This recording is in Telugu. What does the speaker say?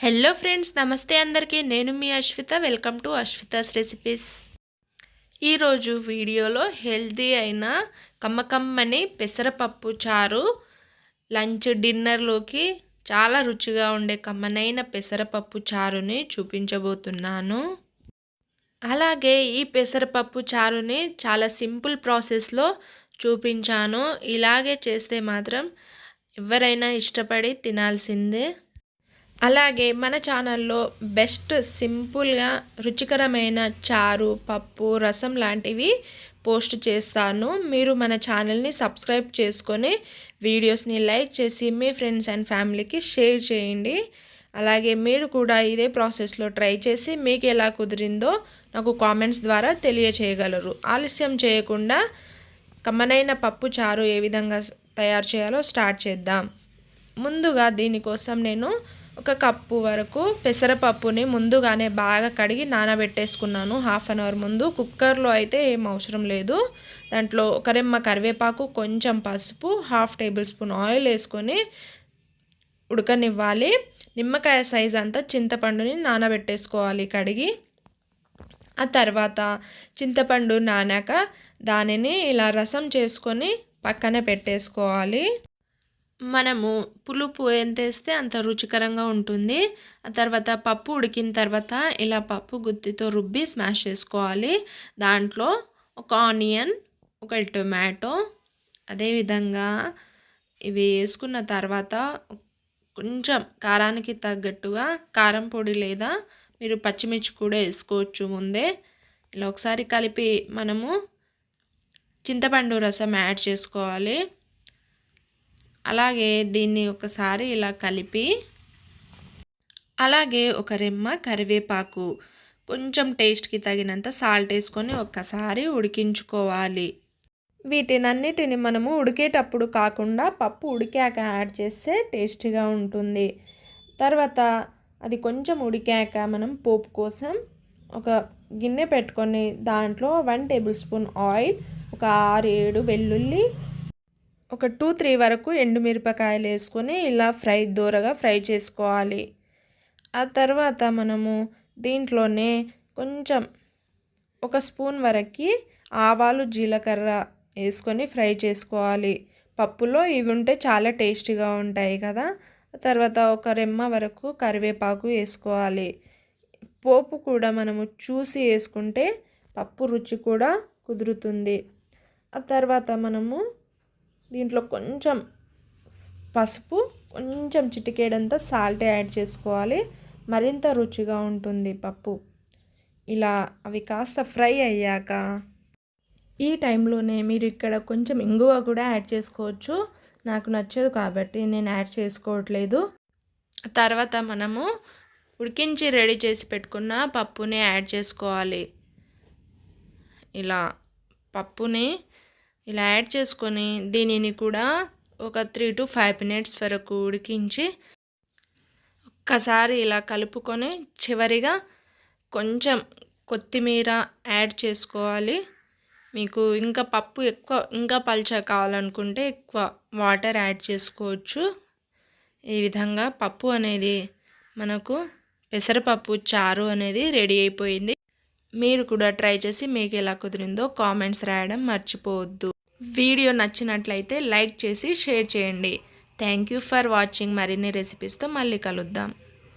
హలో ఫ్రెండ్స్, నమస్తే అందరికీ. నేను మీ Ashwitha. Welcome to Ashwitha's recipes. ఈరోజు వీడియోలో హెల్తీ అయిన కమ్మకమ్మని పెసరపప్పు చారు లంచ్ డిన్నర్లోకి చాలా రుచిగా ఉండే కమ్మనైన పెసరపప్పు చారుని చూపించబోతున్నాను. అలాగే ఈ పెసరపప్పు చారుని చాలా సింపుల్ ప్రాసెస్లో చూపించాను. ఇలాగే చేస్తే మాత్రం ఎవరైనా ఇష్టపడి తినాల్సిందే. అలాగే మన ఛానల్లో బెస్ట్ సింపుల్గా రుచికరమైన చారు, పప్పు, రసం లాంటివి పోస్ట్ చేస్తాను. మీరు మన ఛానల్ని సబ్స్క్రైబ్ చేసుకొని వీడియోస్ని లైక్ చేసి మీ ఫ్రెండ్స్ అండ్ ఫ్యామిలీకి షేర్ చేయండి. అలాగే మీరు కూడా ఇదే ప్రాసెస్లో ట్రై చేసి మీకు ఎలా కుదిరిందో నాకు కామెంట్స్ ద్వారా తెలియచేయగలరు. ఆలస్యం చేయకుండా కమ్మనైన పప్పు చారు ఏ విధంగా తయారు చేయాలో స్టార్ట్ చేద్దాం. ముందుగా దీనికోసం నేను 1 కప్పు వరకు పెసరపప్పుని ముందుగానే బాగా కడిగి నానబెట్టేసుకున్నాను. హాఫ్ అన్ అవర్ ముందు. కుక్కర్లో అయితే ఏం అవసరం లేదు. దాంట్లో 1 రెమ్మ కరివేపాకు, కొంచెం పసుపు, హాఫ్ టేబుల్ స్పూన్ ఆయిల్ వేసుకొని ఉడకనివ్వాలి. నిమ్మకాయ సైజ్ అంతా చింతపండుని నానబెట్టేసుకోవాలి కడిగి. ఆ తర్వాత చింతపండు నానాక దానిని ఇలా రసం చేసుకొని పక్కన పెట్టేసుకోవాలి. మనము పులుపు ఎంత వేస్తే అంత రుచికరంగా ఉంటుంది. ఆ తర్వాత పప్పు ఉడికిన తర్వాత ఇలా పప్పు గుత్తితో రుబ్బి స్మాష్ చేసుకోవాలి. దాంట్లో 1 ఆనియన్, 1 టొమాటో, అదేవిధంగా ఇవి వేసుకున్న తర్వాత కొంచెం కారానికి తగ్గట్టుగా కారం పొడి లేదా మీరు పచ్చిమిర్చి కూడా వేసుకోవచ్చు ముందే. ఇలా ఒకసారి కలిపి మనము చింతపండు రసం యాడ్ చేసుకోవాలి. అలాగే దీన్ని ఒకసారి ఇలా కలిపి, అలాగే 1 రెమ్మ కరివేపాకు, కొంచెం టేస్ట్కి తగినంత సాల్ట్ వేసుకొని ఒక్కసారి ఉడికించుకోవాలి. వీటినన్నిటిని మనము ఉడికేటప్పుడు కాకుండా పప్పు ఉడికాక యాడ్ చేస్తే టేస్టీగా ఉంటుంది. తర్వాత అది కొంచెం ఉడికాక మనం పోపు కోసం ఒక గిన్నె పెట్టుకొని దాంట్లో 1 టేబుల్ స్పూన్ ఆయిల్, ఒక 6-7 వెల్లుల్లి, ఒక 2-3 వరకు ఎండుమిరపకాయలు వేసుకొని ఇలా దూరగా ఫ్రై చేసుకోవాలి. ఆ తర్వాత మనము దీంట్లోనే కొంచెం 1 స్పూన్ వరకు ఆవాలు, జీలకర్ర వేసుకొని ఫ్రై చేసుకోవాలి. పప్పులో ఇవి ఉంటే చాలా టేస్టీగా ఉంటాయి కదా. ఆ తర్వాత 1 రెమ్మ వరకు కరివేపాకు వేసుకోవాలి. పోపు కూడా మనము చూసి వేసుకుంటే పప్పు రుచి కూడా కుదురుతుంది. ఆ తర్వాత మనము దీంట్లో కొంచెం పసుపు, కొంచెం చిటికేడంతా సాల్ట్ యాడ్ చేసుకోవాలి. మరింత రుచిగా ఉంటుంది పప్పు. ఇలా అవి కాస్త ఫ్రై అయ్యాక ఈ టైంలోనే మీరు ఇక్కడ కొంచెం ఇంగువ కూడా యాడ్ చేసుకోవచ్చు. నాకు నచ్చదు కాబట్టి నేను యాడ్ చేసుకోవట్లేదు. తర్వాత మనము ఉడికించి రెడీ చేసి పెట్టుకున్న పప్పుని యాడ్ చేసుకోవాలి. ఇలా పప్పుని ఇలా యాడ్ చేసుకొని దీనిని కూడా ఒక 3 to 5 మినిట్స్ వరకు ఉడికించి ఒక్కసారి ఇలా కలుపుకొని చివరిగా కొంచెం కొత్తిమీర యాడ్ చేసుకోవాలి. మీకు ఇంకా పప్పు ఇంకా పల్చగా కావాలనుకుంటే ఎక్కువ వాటర్ యాడ్ చేసుకోవచ్చు. ఈ విధంగా పప్పు అనేది మనకు పెసరపప్పు చారు అనేది రెడీ అయిపోయింది. మీరు కూడా ట్రై చేసి మీకు ఎలా కుదిరిందో కామెంట్స్ రాయడం మర్చిపోవద్దు. వీడియో నచ్చినట్లయితే లైక్ చేసి షేర్ చేయండి. Thank you for watching. మరిన్ని రెసిపీస్తో మళ్ళీ కలుద్దాం.